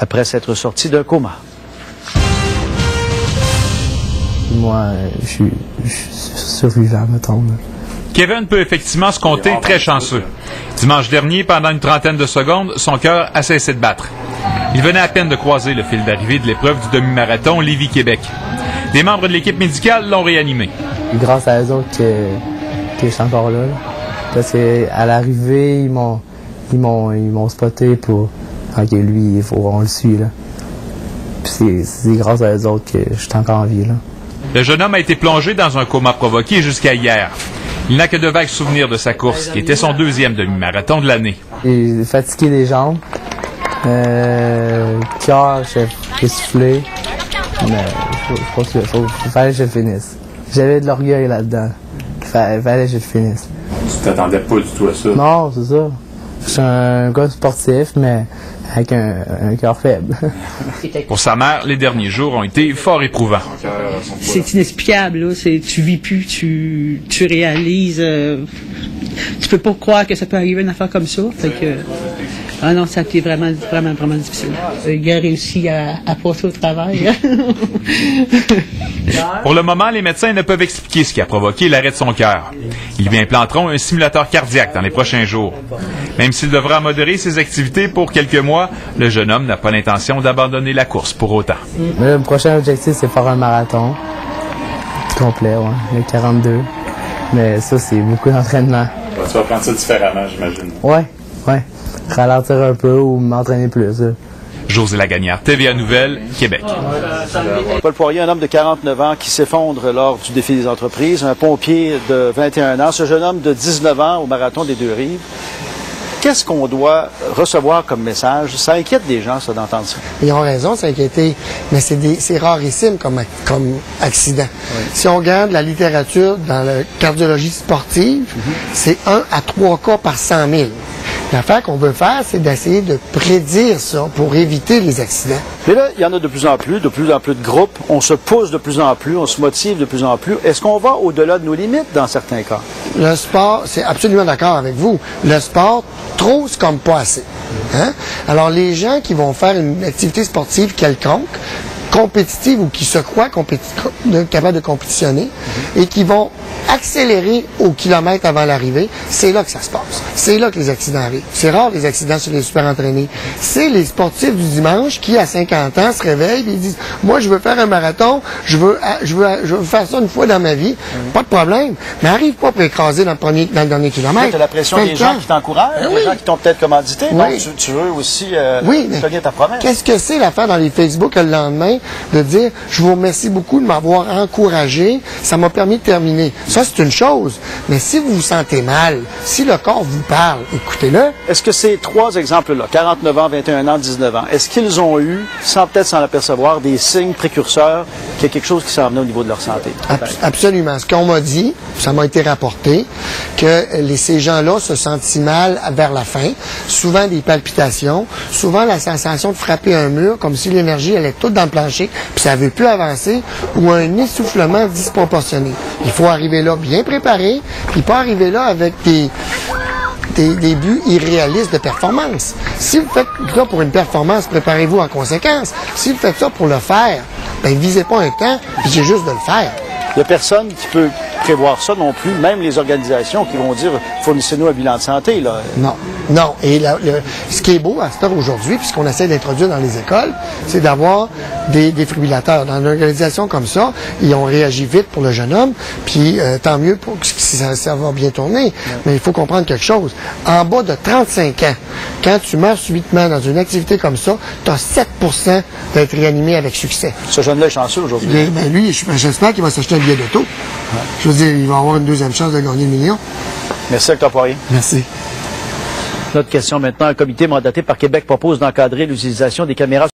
après s'être sorti d'un coma. Moi, je suis survivant, mettons. Kevin peut effectivement se compter très chanceux. Dimanche dernier, pendant une trentaine de secondes, son cœur a cessé de battre. Il venait à peine de croiser le fil d'arrivée de l'épreuve du demi-marathon Lévis-Québec. Des membres de l'équipe médicale l'ont réanimé. Grâce à eux autres que je suis encore là. Parce qu'à l'arrivée, ils m'ont spoté pour... OK, lui, on le suit, là. Puis c'est grâce à eux autres que je suis encore en vie, là. Le jeune homme a été plongé dans un coma provoqué jusqu'à hier. Il n'a que de vagues souvenirs de sa course, qui était son deuxième demi-marathon de l'année. J'ai fatigué les jambes. Cœur, j'ai essoufflé. Mais je pense qu'il fallait que je le finisse. J'avais de l'orgueil là-dedans. Il fallait que je le finisse. Tu t'attendais pas du tout à ça? Non, c'est ça. Je suis un gars sportif, mais avec un cœur faible. Pour sa mère, les derniers jours ont été fort éprouvants. C'est inexplicable, là. Tu vis plus, tu réalises. Tu peux pas croire que ça peut arriver une affaire comme ça. Fait que, ah non, ça a été vraiment difficile. Il a réussi à passer au travail. Pour le moment, les médecins ne peuvent expliquer ce qui a provoqué l'arrêt de son cœur. Ils lui implanteront un simulateur cardiaque dans les prochains jours. Même s'il devra modérer ses activités pour quelques mois, le jeune homme n'a pas l'intention d'abandonner la course pour autant. Le prochain objectif, c'est faire un marathon complet, ouais, le 42. Mais ça, c'est beaucoup d'entraînement. Tu vas prendre ça différemment, j'imagine. Ouais. Ralentir un peu ou m'entraîner plus. José Lagagnère, TVA Nouvelles, Québec. Paul Poirier, un homme de 49 ans qui s'effondre lors du défi des entreprises, un pompier de 21 ans, ce jeune homme de 19 ans au marathon des Deux-Rives. Qu'est-ce qu'on doit recevoir comme message? Ça inquiète des gens, ça, d'entendre ça. Ils ont raison de s'inquiéter, mais c'est rarissime comme accident. Oui. Si on regarde la littérature dans la cardiologie sportive, c'est 1 à 3 cas par 100 000. L'affaire qu'on veut faire, c'est d'essayer de prédire ça pour éviter les accidents. Mais là, il y en a de plus en plus de groupes. On se pousse de plus en plus, on se motive de plus en plus. Est-ce qu'on va au-delà de nos limites dans certains cas? Le sport, c'est absolument d'accord avec vous. Le sport, trop, c'est comme pas assez. Hein? Alors, les gens qui vont faire une activité sportive quelconque, compétitive ou qui se croient capables de compétitionner et qui vont accélérer au kilomètre avant l'arrivée, c'est là que ça se passe. C'est là que les accidents arrivent. C'est rare les accidents sur les super entraînés. C'est les sportifs du dimanche qui, à 50 ans, se réveillent et disent « Moi, je veux faire un marathon, je veux faire ça une fois dans ma vie. Pas de problème. Mais arrive pas pour écraser dans le dernier kilomètre. » Tu as la pression des gens qui t'encouragent, des gens qui t'ont peut-être commandité. Oui. Donc, tu veux aussi tenir ta promesse. Qu'est-ce que c'est l'affaire dans les Facebook le lendemain de dire « Je vous remercie beaucoup de m'avoir encouragé, ça m'a permis de terminer. » Ça, c'est une chose. Mais si vous vous sentez mal, si le corps vous parle, écoutez-le. Est-ce que ces trois exemples-là, 49 ans, 21 ans, 19 ans, est-ce qu'ils ont eu, peut-être sans l'apercevoir, des signes précurseurs qu'il y a quelque chose qui s'en venait au niveau de leur santé? Absolument. Ce qu'on m'a dit, ça m'a été rapporté, que ces gens-là se sentent si mal vers la fin, souvent des palpitations, souvent la sensation de frapper un mur, comme si l'énergie allait toute dans le plancher, puis ça ne veut plus avancer, ou un essoufflement disproportionné. Il faut arriver là bien préparé, puis pas arriver là avec des buts irréalistes de performance. Si vous faites ça pour une performance, préparez-vous en conséquence. Si vous faites ça pour le faire, ben visez pas un temps, visez juste de le faire. Il n'y a personne qui peut prévoir ça non plus, même les organisations qui vont dire « fournissez-nous un bilan de santé ». Là. Non. Et ce qui est beau à cette heure aujourd'hui, puis ce qu'on essaie d'introduire dans les écoles, c'est d'avoir des défibrillateurs. Dans une organisation comme ça, ils ont réagi vite pour le jeune homme, puis tant mieux pour que ça va bien tourner. Ouais. Mais il faut comprendre quelque chose. En bas de 35 ans, quand tu meurs subitement dans une activité comme ça, tu as 7% d'être réanimé avec succès. Ce jeune-là est chanceux aujourd'hui. Ben lui, j'espère qu'il va s'acheter un billet d'auto. Ouais. Je veux dire, il va avoir une deuxième chance de gagner le million. Merci, Dr. Poirier. Merci. Notre question maintenant. Un comité mandaté par Québec propose d'encadrer l'utilisation des caméras